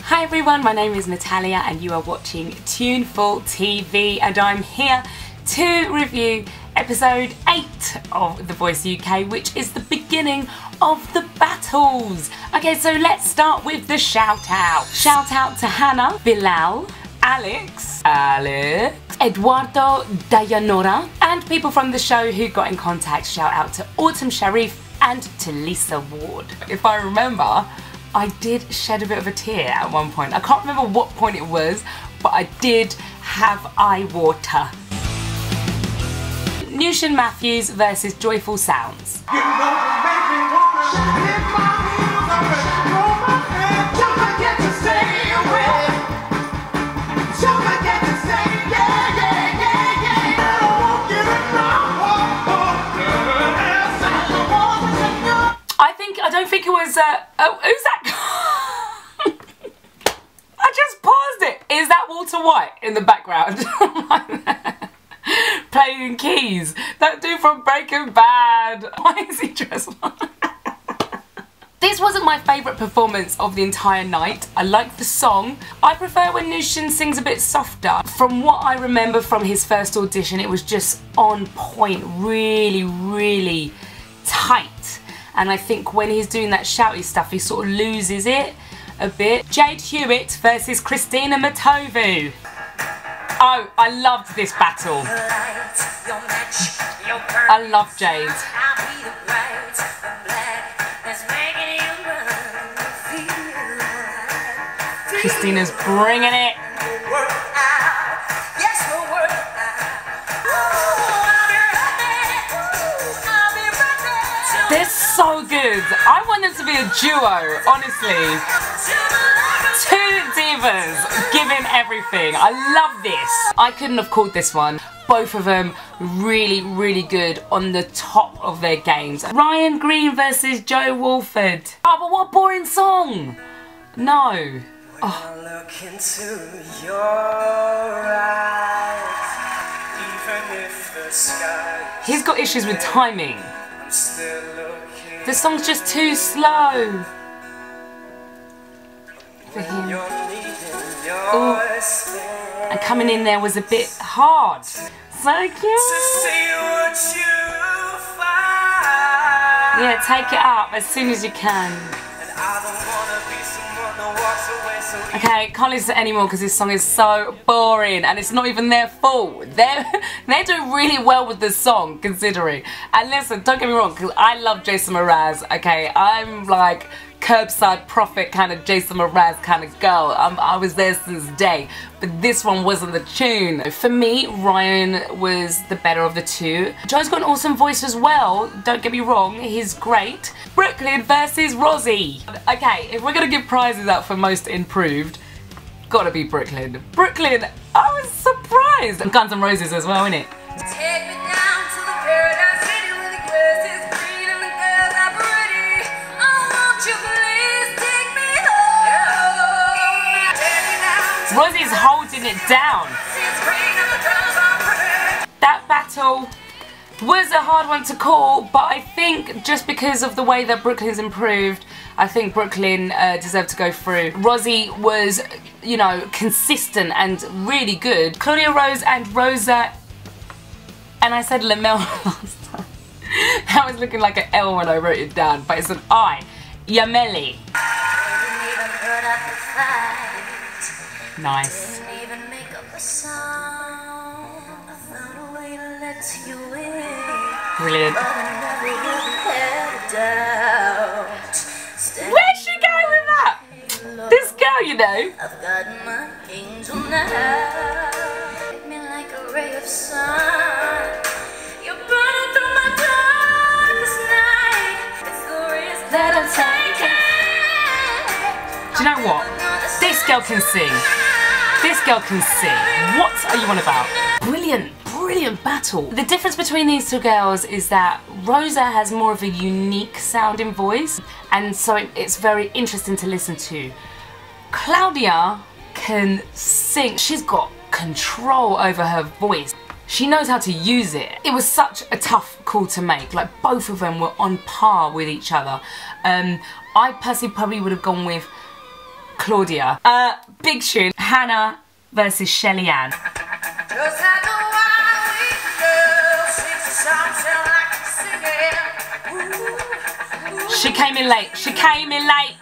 Hi everyone, my name is Natalia and you are watching Tuneful TV, and I'm here to review episode 8 of The Voice UK, which is the beginning of the battles. Okay, so let's start with the shout out. Shout out to Hannah, Bilal, Alex, Eduardo, Dayanora, and people from the show who got in contact. Shout out to Autumn Sharif and to Lisa Ward. If I remember, I did shed a bit of a tear at one point. I can't remember what point it was, but I did have eye water. Newtion Matthews versus Joyful Soundz. I don't think it was, oh, who's that? I just paused it. Is that Walter White in the background? Playing keys. That dude from Breaking Bad. Why is he dressed like? This wasn't my favourite performance of the entire night. I like the song. I prefer when Newtion sings a bit softer. From what I remember from his first audition, it was just on point, really, really tight. And I think when he's doing that shouty stuff, he sort of loses it a bit. Jade Hewitt versus Christina Matovu. Oh, I loved this battle. I love Jade. Christina's bringing it. They're so good. I want them to be a duo, honestly. Two divas giving everything. I love this. I couldn't have called this one. Both of them really, really good on the top of their games. Ryan Green versus Joe Wolford. Oh, but what a boring song. No. Oh. Look into your eyes, even if the sky. He's got issues with timing. The song's just too slow for him. Ooh. And coming in there was a bit hard. So cute. Yeah, take it up as soon as you can. Okay, can't listen to it anymore because this song is so boring and it's not even their fault. They're doing really well with this song, considering. And listen, don't get me wrong, because I love Jason Mraz, okay? I'm like curbside prophet kind of Jason Mraz kind of girl. I was there since day, but this one wasn't the tune. For me, Ryan was the better of the two. Joe's got an awesome voice as well, don't get me wrong, he's great. Brooklyn versus Rozzie. Okay, if we're gonna give prizes out for most improved, gotta be Brooklyn. Brooklyn, I was surprised. And Guns N' Roses as well, innit? Take me down to the paradise city where the grass is green and the girls are pretty. Won't you please take me home? Rozzie's holding it down. That battle was a hard one to call, but I think just because of the way that Brooklyn's improved, I think Brooklyn deserved to go through. Rozzie was, you know, consistent and really good. Claudia Rose and Rosa, and I said Lamel last time. That was looking like an L when I wrote it down, but it's an I. Yameli. Nice. Brilliant. Where'd she go with that? This girl, you know. I've got my angel now. Me like a ray of sun. You're burning through my darkest night. It's the risk that I'm taking. Do you know what? This girl can sing. This girl can sing. What are you on about? Brilliant. Brilliant battle. The difference between these two girls is that Rosa has more of a unique sounding voice, and so it's very interesting to listen to. Claudia can sing. She's got control over her voice. she knows how to use it. It was such a tough call to make. Like, both of them were on par with each other. I personally probably would have gone with Claudia. Big tune. Hannah versus Shellyann. She came in late. She came in late.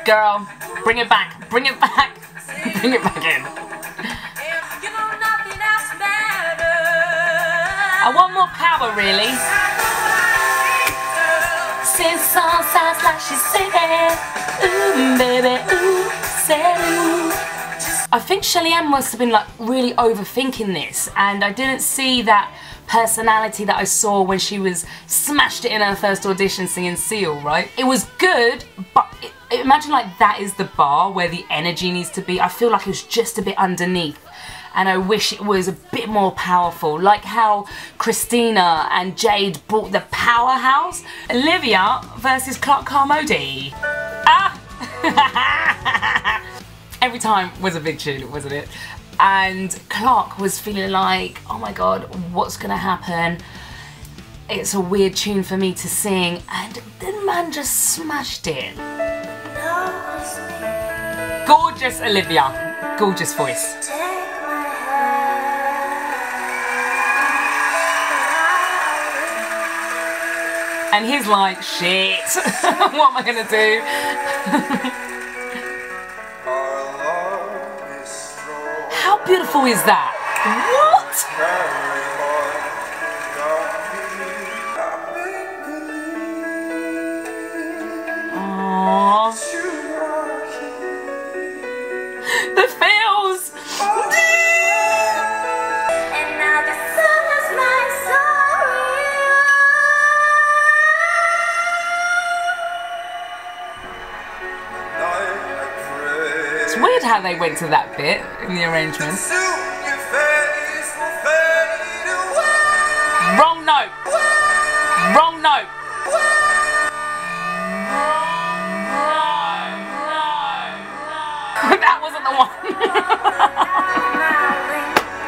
Girl, bring it back. Bring it back. Bring it back in. I want more power, really. Since song sounds like she's singing. Ooh, baby, ooh, say ooh. I think Shellyann must have been like really overthinking this, and I didn't see that personality that I saw when she was smashed it in her first audition singing Seal, right? It was good, but imagine like that is the bar where the energy needs to be. I feel like it was just a bit underneath, and I wish it was a bit more powerful, like how Christina and Jade brought the powerhouse. Olivia versus Karl Modi. Ah! Every time was a big tune, wasn't it? And Clark was feeling like, oh my god, what's gonna happen? It's a weird tune for me to sing, and the man just smashed it. Gorgeous Olivia, gorgeous voice. And he's like, shit, what am I gonna do? How beautiful is that? What? Aww. The feels. And now the sun is my story. It's weird how they went to that bit in the arrangement. Wrong note. Wrong note. That wasn't the one.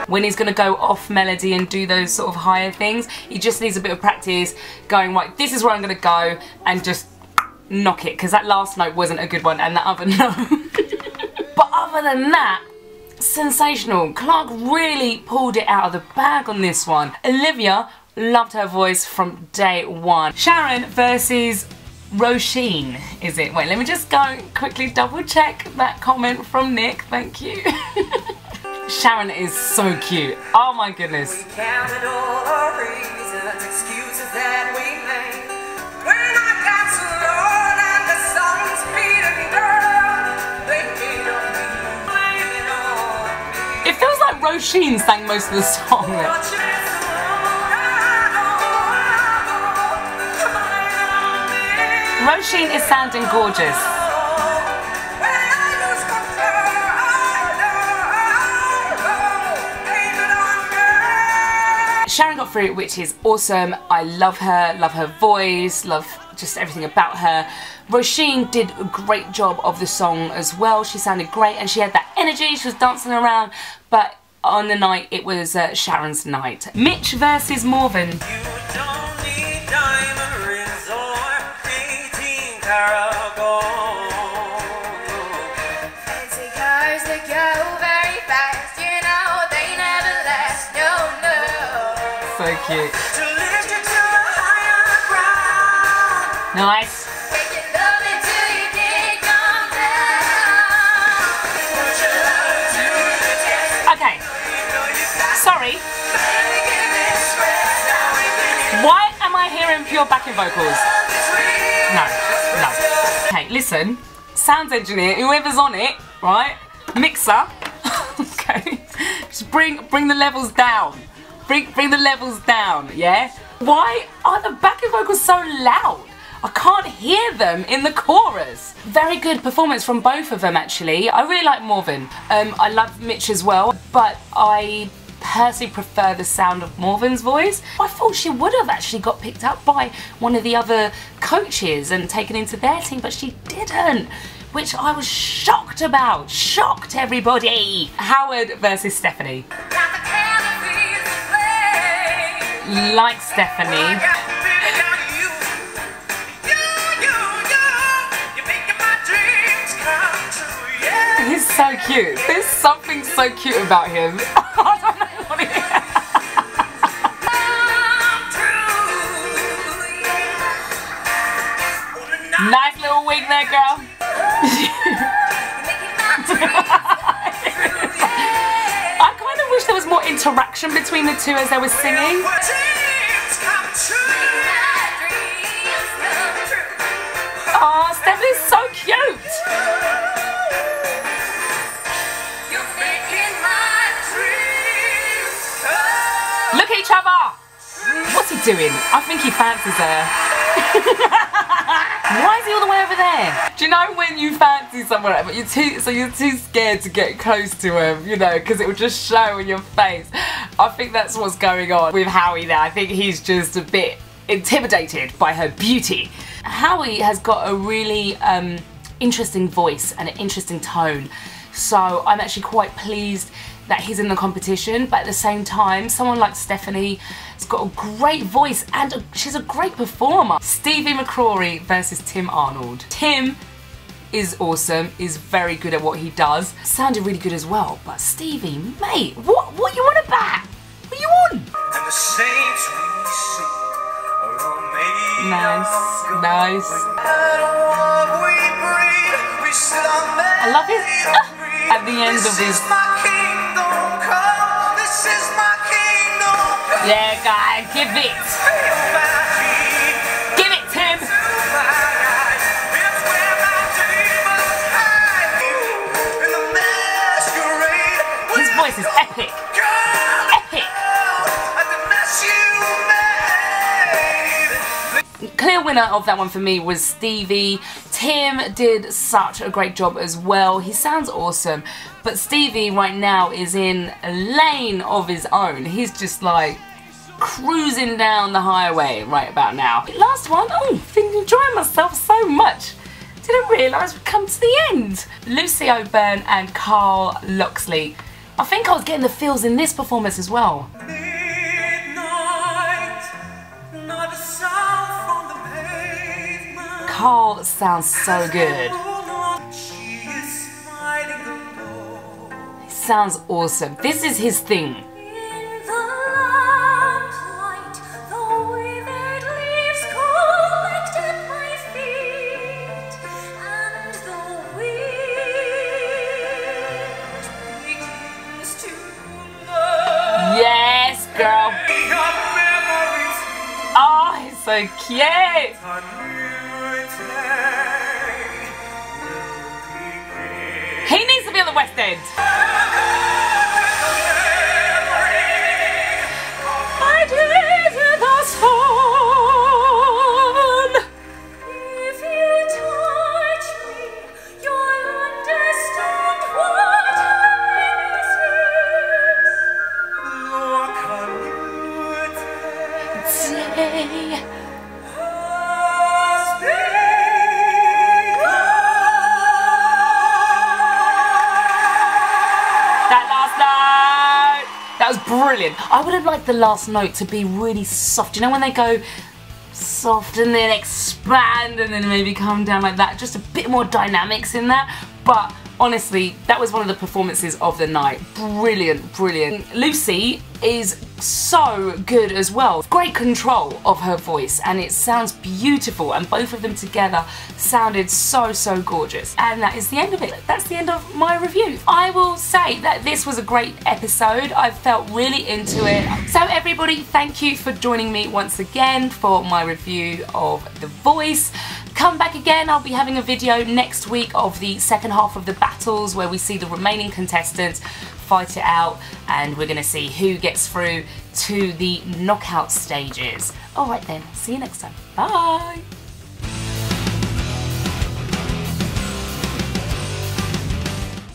When he's going to go off melody and do those sort of higher things, he just needs a bit of practice going, right, this is where I'm going to go, and just knock it, because that last note wasn't a good one, and that other note. But other than that, sensational. Clark really pulled it out of the bag on this one. Olivia loved her voice from day one. Sharon versus Roisin, is it? Wait, let me just go quickly double check that comment from Nick, thank you. Sharon is so cute, oh my goodness. We counted all our reasons, excuses that we made. When I got so low and the sun's beating girl, they made on me, blaming on me. It feels like Roisin sang most of the song there. Roisin is sounding gorgeous. Sharon got through it, which is awesome. I love her voice, love just everything about her. Roisin did a great job of the song as well. She sounded great and she had that energy, she was dancing around, but on the night it was Sharon's night. Mitch versus Morven. Fancy cars that go very fast, you know they never last, no, no. So cute. Nice. Okay. Sorry. Why am I hearing pure backing vocals? No. No. Okay, listen, sounds engineer, whoever's on it, right? Mixer. Okay. Just bring the levels down. Bring the levels down, yeah? Why are the backing vocals so loud? I can't hear them in the chorus. Very good performance from both of them, actually. I really like Morven. I love Mitch as well, but I personally prefer the sound of Morven's voice. I thought she would have actually got picked up by one of the other coaches and taken into their team, but she didn't, which I was shocked about. Shocked, everybody. Howard versus Stephanie. Like Stephanie. He's so cute. There's something so cute about him. I don't know what it is. Nice little wig there, girl. I kind of wish there was more interaction between the two as they were singing. Oh, Stephanie's so cute. Look at each other. What's he doing? I think he fancies her. Why is he all the way over there? Do you know when you fancy someone, but you're too scared to get close to him, you know, because it will just show in your face. I think that's what's going on with Howie there. I think he's just a bit intimidated by her beauty. Howie has got a really interesting voice and an interesting tone, so I'm actually quite pleased that he's in the competition, but at the same time, someone like Stephanie has got a great voice and she's a great performer. Stevie McCrory versus Tim Arnold. Tim is awesome, is very good at what he does. Sounded really good as well, but Stevie, mate, what you on about? What you on? And the saints we sing are all made nice. I love it. At the end of his... Yeah, guy, give it. Give it, Tim. His voice is epic. Epic. Clear winner of that one for me was Stevie. Tim did such a great job as well. He sounds awesome. But Stevie right now is in a lane of his own. He's just like cruising down the highway right about now. Last one, oh, been enjoying myself so much. Didn't realise we'd come to the end. Lucy O'Byrne and Karl Loxley. I think I was getting the feels in this performance as well. Karl sounds so good. He sounds awesome. This is his thing. Yes, girl. Oh, he's so cute. He needs to be on the West End. I did the sun. If you touch me, you'll understand what happiness is. Look a new day. That was brilliant. I would have liked the last note to be really soft. You know when they go soft and then expand and then maybe come down like that? Just a bit more dynamics in that. But honestly, that was one of the performances of the night. Brilliant, brilliant. Lucy is so good as well. Great control of her voice and it sounds beautiful, and both of them together sounded so gorgeous. And that is the end of it. That's the end of my review. I will say that this was a great episode. I felt really into it. So everybody, thank you for joining me once again for my review of The Voice. Come back again, I'll be having a video next week of the second half of the battles where we see the remaining contestants fight it out and we're going to see who gets through to the knockout stages. Alright then, see you next time. Bye!